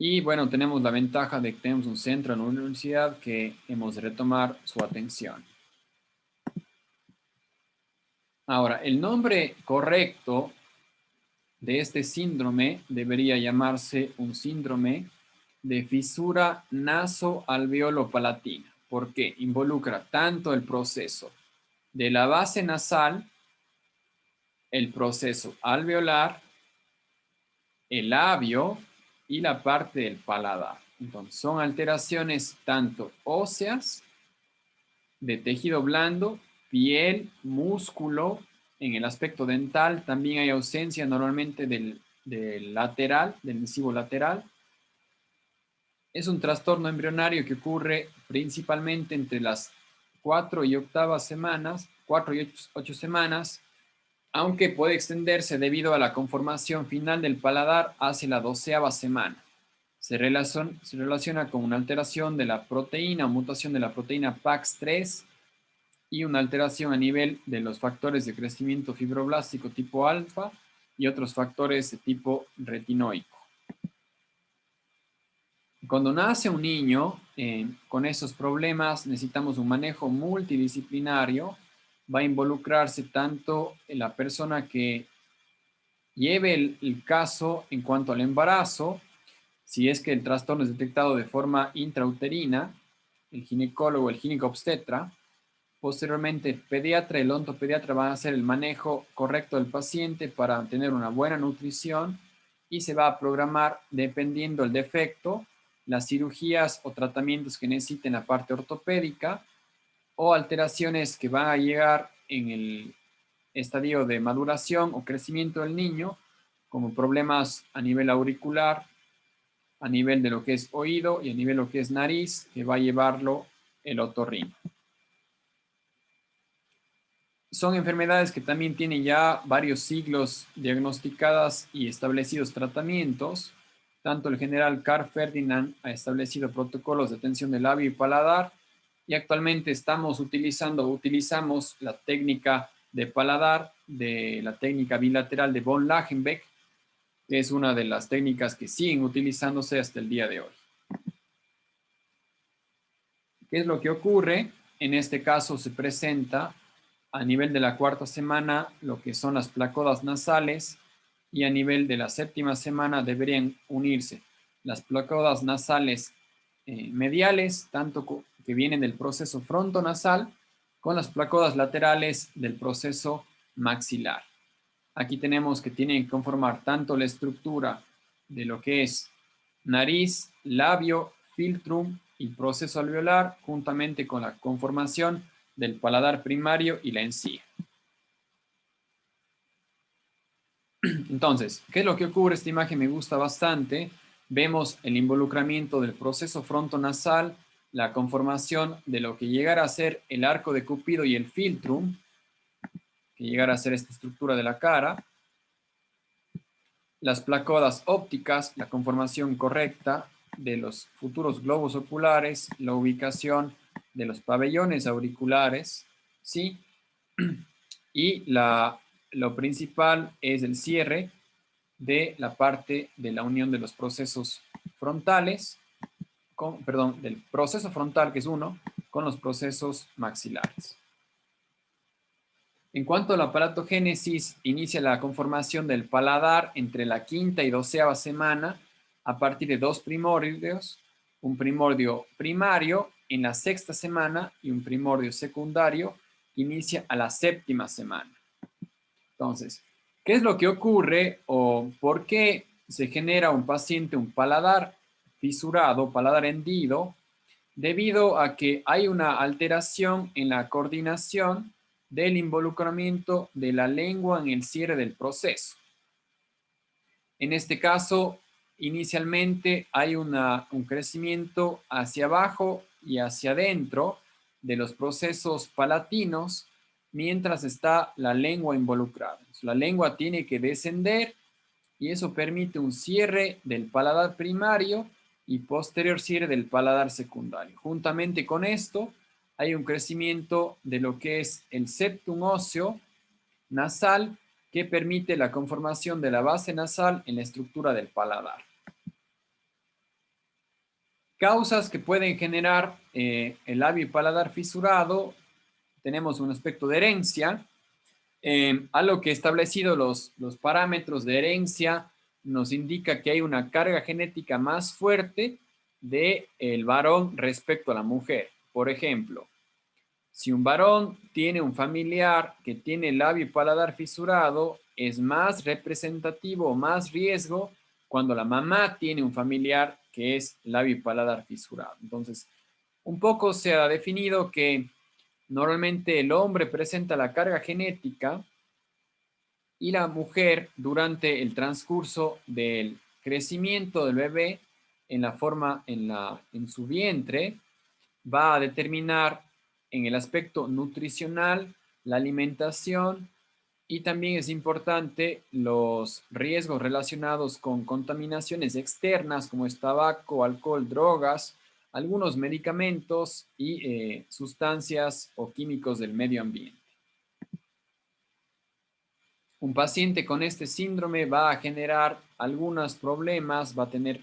Y bueno, tenemos la ventaja de que tenemos un centro en una universidad que hemos de retomar su atención. Ahora, el nombre correcto de este síndrome debería llamarse un síndrome de fisura nasoalveolo-palatina, porque involucra tanto el proceso de la base nasal, el proceso alveolar, el labio y la parte del paladar. Entonces, son alteraciones tanto óseas, de tejido blando, piel, músculo. En el aspecto dental también hay ausencia normalmente del lateral, del incisivo lateral. Es un trastorno embrionario que ocurre principalmente entre las 4 y 8 semanas, 4 y 8 semanas, aunque puede extenderse debido a la conformación final del paladar hacia la 12ª semana. Se relaciona con una alteración de la proteína o mutación de la proteína PAX3 y una alteración a nivel de los factores de crecimiento fibroblástico tipo alfa y otros factores de tipo retinoico. Cuando nace un niño con esos problemas, necesitamos un manejo multidisciplinario. Va a involucrarse tanto en la persona que lleve el caso en cuanto al embarazo, si es que el trastorno es detectado de forma intrauterina, el ginecólogo, el ginecobstetra. Posteriormente, el pediatra y el odontopediatra van a hacer el manejo correcto del paciente para tener una buena nutrición y se va a programar, dependiendo del defecto, las cirugías o tratamientos que necesiten la parte ortopédica o alteraciones que van a llegar en el estadio de maduración o crecimiento del niño, como problemas a nivel auricular, a nivel de lo que es oído y a nivel de lo que es nariz, que va a llevarlo el otorrino. Son enfermedades que también tienen ya varios siglos diagnosticadas y establecidos tratamientos. Tanto el general Carl Ferdinand ha establecido protocolos de atención del labio y paladar y actualmente utilizamos la técnica de paladar, de la técnica bilateral de von Lachenbeck, que es una de las técnicas que siguen utilizándose hasta el día de hoy. ¿Qué es lo que ocurre? En este caso se presenta a nivel de la 4ª semana lo que son las placodas nasales y a nivel de la 7ª semana deberían unirse las placodas nasales mediales, tanto que vienen del proceso frontonasal, con las placodas laterales del proceso maxilar. Aquí tenemos que tienen que conformar tanto la estructura de lo que es nariz, labio, filtrum y proceso alveolar, juntamente con la conformación del paladar primario y la encía. Entonces, ¿qué es lo que ocurre? Esta imagen me gusta bastante. Vemos el involucramiento del proceso frontonasal, la conformación de lo que llegara a ser el arco de Cupido y el filtrum, que llegara a ser esta estructura de la cara. Las placodas ópticas, la conformación correcta de los futuros globos oculares, la ubicación de los pabellones auriculares, ¿sí? Y lo principal es el cierre de la parte de la unión de los procesos frontales, del proceso frontal, que es uno, con los procesos maxilares. En cuanto a la palatogénesis, inicia la conformación del paladar entre la 5ª y 12ª semana a partir de dos primordios, un primordio primario en la 6ª semana y un primordio secundario que inicia a la 7ª semana. Entonces, ¿qué es lo que ocurre o por qué se genera un paciente un paladar fisurado, paladar hendido? Debido a que hay una alteración en la coordinación del involucramiento de la lengua en el cierre del proceso. En este caso, inicialmente hay un crecimiento hacia abajo y hacia adentro de los procesos palatinos mientras está la lengua involucrada. La lengua tiene que descender y eso permite un cierre del paladar primario y posterior cierre del paladar secundario. Juntamente con esto, hay un crecimiento de lo que es el septum óseo nasal que permite la conformación de la base nasal en la estructura del paladar. Causas que pueden generar el labio y paladar fisurado, tenemos un aspecto de herencia, algo que establecido los parámetros de herencia nos indica que hay una carga genética más fuerte del varón respecto a la mujer. Por ejemplo, si un varón tiene un familiar que tiene labio y paladar fisurado, es más representativo o más riesgo cuando la mamá tiene un familiar que es labio y paladar fisurado. Entonces, un poco se ha definido que normalmente el hombre presenta la carga genética y la mujer durante el transcurso del crecimiento del bebé en la forma en su vientre va a determinar en el aspecto nutricional la alimentación y también es importante los riesgos relacionados con contaminaciones externas como es tabaco, alcohol, drogas, algunos medicamentos y sustancias o químicos del medio ambiente. Un paciente con este síndrome va a generar algunos problemas, va a tener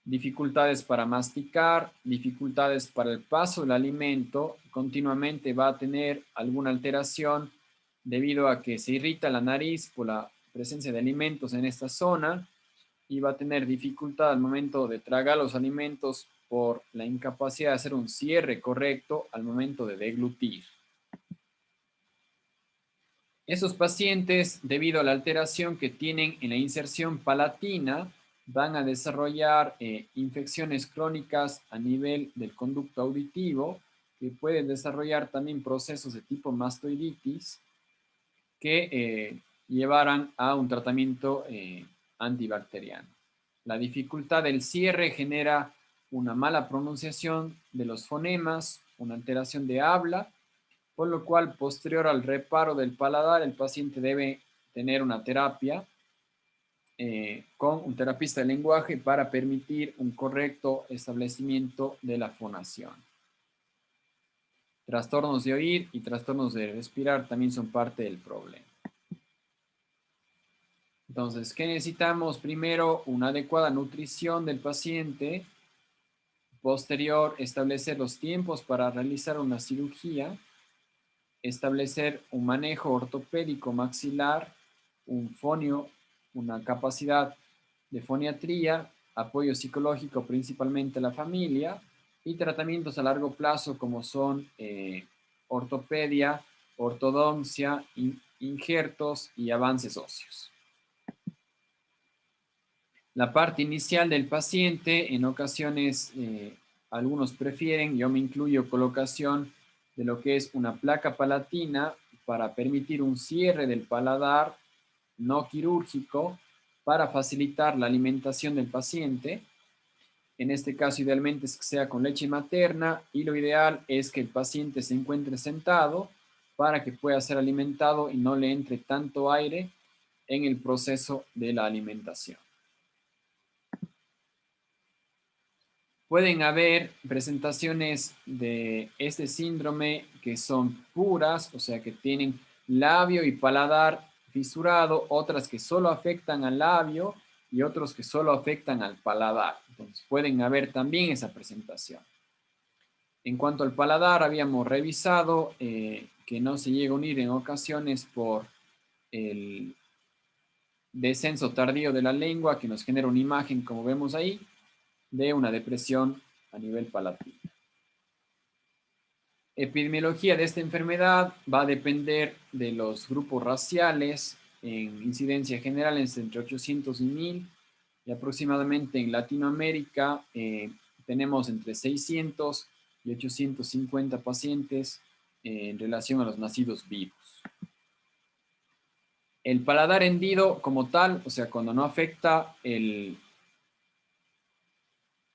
dificultades para masticar, dificultades para el paso del alimento, continuamente va a tener alguna alteración debido a que se irrita la nariz por la presencia de alimentos en esta zona y va a tener dificultad al momento de tragar los alimentos por la incapacidad de hacer un cierre correcto al momento de deglutir. Esos pacientes, debido a la alteración que tienen en la inserción palatina, van a desarrollar infecciones crónicas a nivel del conducto auditivo, que pueden desarrollar también procesos de tipo mastoiditis que llevarán a un tratamiento antibacteriano. La dificultad del cierre genera una mala pronunciación de los fonemas, una alteración de habla, por lo cual, posterior al reparo del paladar, el paciente debe tener una terapia con un terapista de lenguaje para permitir un correcto establecimiento de la fonación. Trastornos de oír y trastornos de respirar también son parte del problema. Entonces, ¿qué necesitamos? Primero, una adecuada nutrición del paciente. Posterior, establecer los tiempos para realizar una cirugía. Establecer un manejo ortopédico maxilar, un fonio, una capacidad de foniatría, apoyo psicológico principalmente a la familia y tratamientos a largo plazo como son ortopedia, ortodoncia, injertos y avances óseos. La parte inicial del paciente, en ocasiones algunos prefieren, yo me incluyo, colocación de lo que es una placa palatina para permitir un cierre del paladar no quirúrgico para facilitar la alimentación del paciente. En este caso, idealmente es que sea con leche materna y lo ideal es que el paciente se encuentre sentado para que pueda ser alimentado y no le entre tanto aire en el proceso de la alimentación. Pueden haber presentaciones de este síndrome que son puras, o sea, que tienen labio y paladar fisurado, otras que solo afectan al labio y otros que solo afectan al paladar. Entonces, pueden haber también esa presentación. En cuanto al paladar, habíamos revisado que no se llega a unir en ocasiones por el descenso tardío de la lengua, que nos genera una imagen, como vemos ahí, de una depresión a nivel palatino. Epidemiología de esta enfermedad va a depender de los grupos raciales. En incidencia general es entre 800 y 1000 y aproximadamente en Latinoamérica tenemos entre 600 y 850 pacientes en relación a los nacidos vivos. El paladar hendido como tal, o sea, cuando no afecta el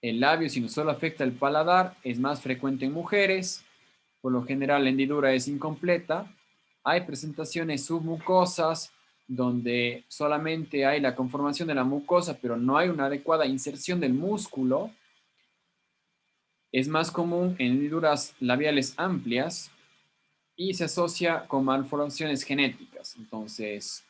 labio, sino solo afecta el paladar, es más frecuente en mujeres. Por lo general, la hendidura es incompleta. Hay presentaciones submucosas donde solamente hay la conformación de la mucosa, pero no hay una adecuada inserción del músculo. Es más común en hendiduras labiales amplias y se asocia con malformaciones genéticas. Entonces,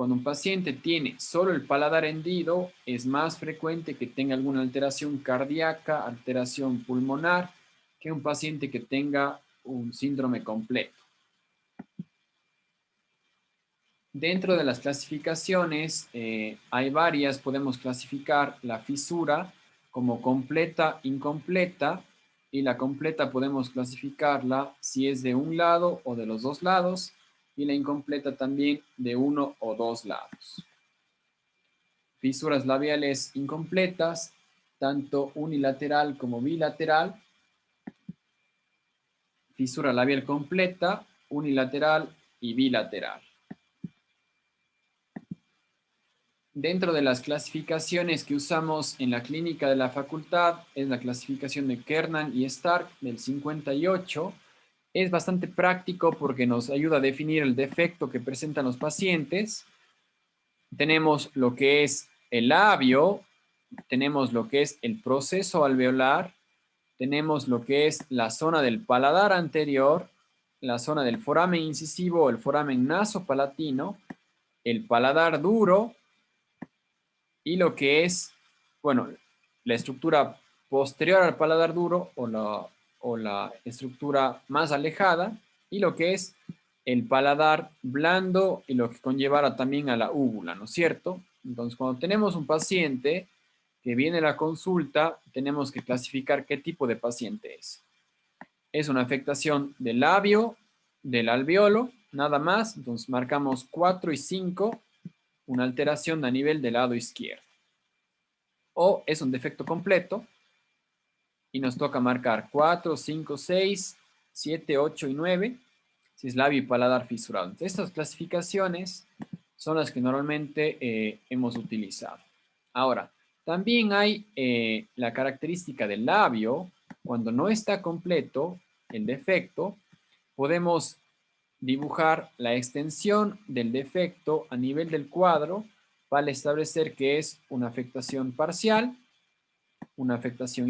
cuando un paciente tiene solo el paladar hendido, es más frecuente que tenga alguna alteración cardíaca, alteración pulmonar, que un paciente que tenga un síndrome completo. Dentro de las clasificaciones hay varias, podemos clasificar la fisura como completa, incompleta, y la completa podemos clasificarla si es de un lado o de los dos lados, y la incompleta también de uno o dos lados. Fisuras labiales incompletas, tanto unilateral como bilateral. Fisura labial completa, unilateral y bilateral. Dentro de las clasificaciones que usamos en la clínica de la facultad es la clasificación de Kernan y Stark del 58. Es bastante práctico porque nos ayuda a definir el defecto que presentan los pacientes. Tenemos lo que es el labio, tenemos lo que es el proceso alveolar, tenemos lo que es la zona del paladar anterior, la zona del foramen incisivo o el foramen nasopalatino, el paladar duro, y lo que es, bueno, la estructura posterior al paladar duro o la estructura más alejada, y lo que es el paladar blando y lo que conllevara también a la úvula, ¿no es cierto? Entonces, cuando tenemos un paciente que viene a la consulta, tenemos que clasificar qué tipo de paciente es. Es una afectación del labio, del alveolo, nada más. Entonces, marcamos 4 y 5, una alteración a nivel del lado izquierdo. O es un defecto completo y nos toca marcar 4, 5, 6, 7, 8 y 9, si es labio y paladar fisurado. Entonces, estas clasificaciones son las que normalmente hemos utilizado. Ahora, también hay la característica del labio. Cuando no está completo el defecto, podemos dibujar la extensión del defecto a nivel del cuadro para establecer que es una afectación parcial, una afectación